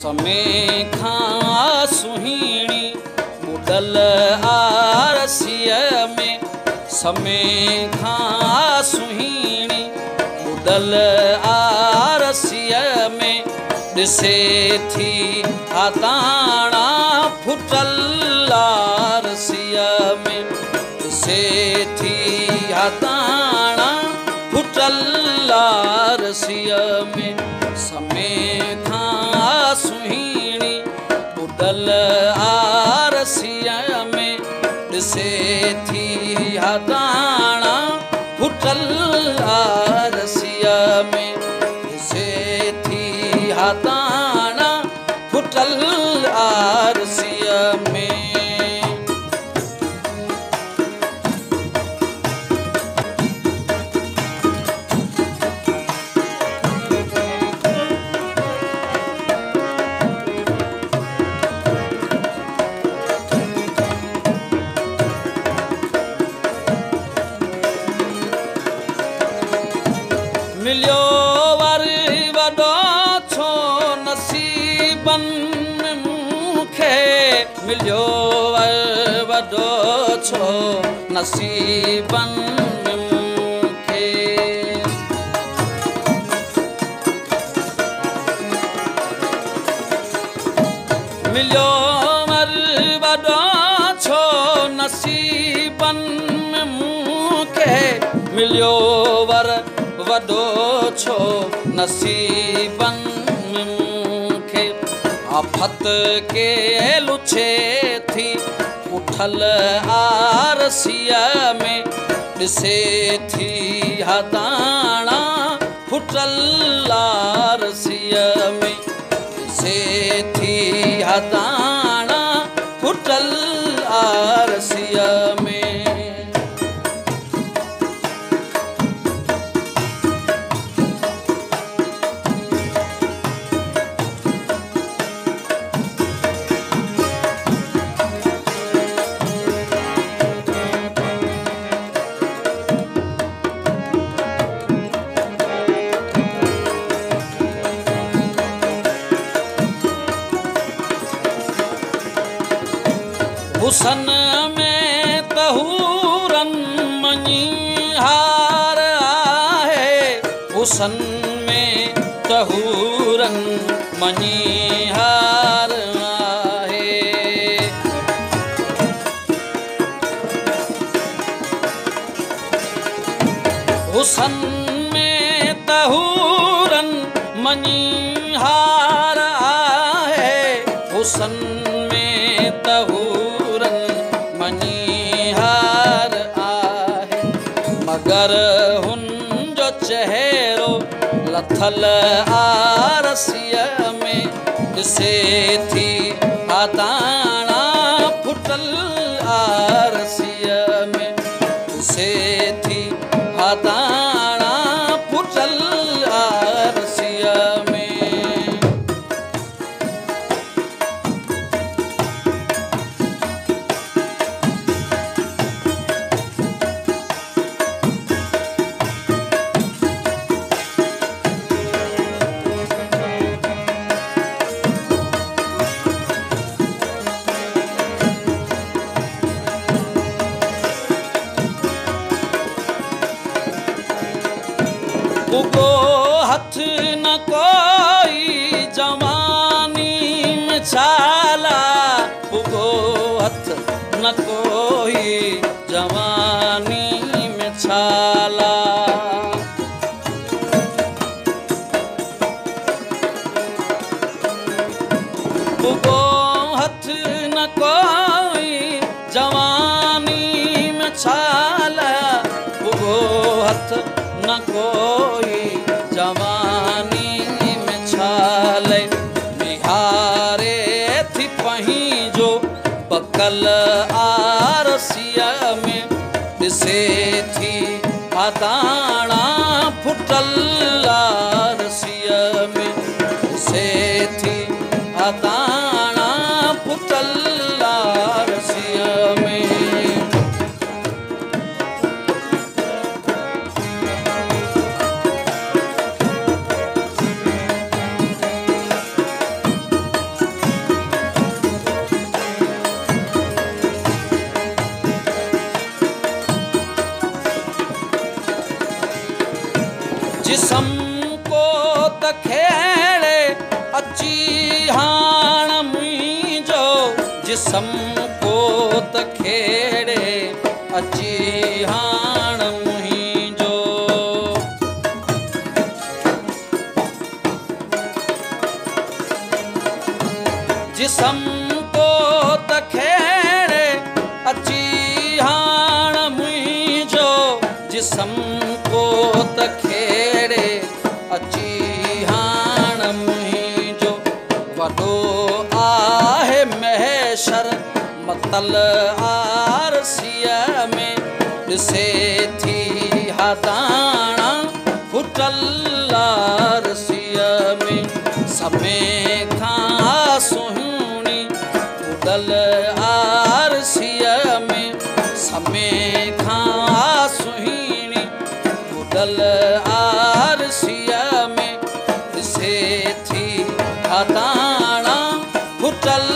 समय खां सुहिणी बुडल आरसीअ में, समय खां सुहिणी बुडल आरसीअ में, ॾिसे थी आताणा फुटल आरसीअ में, ॾिसे थी आताणा फुटल आरसीअ में। समय खां सुहिणी बुडल आरसीअ में, ॾिसे थी आताणा फुटल आरसीअ में, ॾिसे थी आताणा फुटल आरसीअ में। मिलियो वर वॾो छो नसीबनि मूंखे, मिलियो वर वॾो छो नसीबनि मूंखे, मिलियो वर वॾो छो नसीबनि मूंखे, मिलियो वर वॾो छो नसीबनि मूंखे। आफ़त के लुछे थी उठल आरसीअ में, ॾिसे थी आताणा फुटल आरसीअ में, ॾिसे थी आताणा फुटल आरसीअ में। हुसन में तहूरन मञीहार आहे, हुसन में तहूरन मञीहार आहे, हुसन में तहूरन मञीहार आहे, हुसन में तहूरन मञीहार आहे। मगर हुन जो चेहरो लथल आरसीअ में, ॾिसे थी आताणा फुटल आरसीअ में, ॾिसे थी आताणा फुटल आरसीअ में। उगो हथ न कोई जवानी में छाला, उगो हथ न कोई जवानी में छाला, उगो हथ न कोई जवानी में छाला, उगो हथ न कोई जवानी में छाले, निहारे थी पहीं जो पकल आरसीअ में, ॾिसे थी आताणा फुटल आरसीअ में, ॾिसे थी आताणा फुटल आरसीअ में। जिसम को त खेड़े अची हाण मुहिंजो। जिसम को त खेड़े अची हाण मुहिंजो। जिसम को त खेड़े अची हाण मुहिंजो। वॾो आहे महशर मतल आरसीअ में ॾिसे थी हदाणा फुटल आरसीअ में। समय खां सुहिणी बुडल आरसीअ में। समय खां सुहिणी बुडल आरसीअ में ॾिसे थी हदाणा फुटल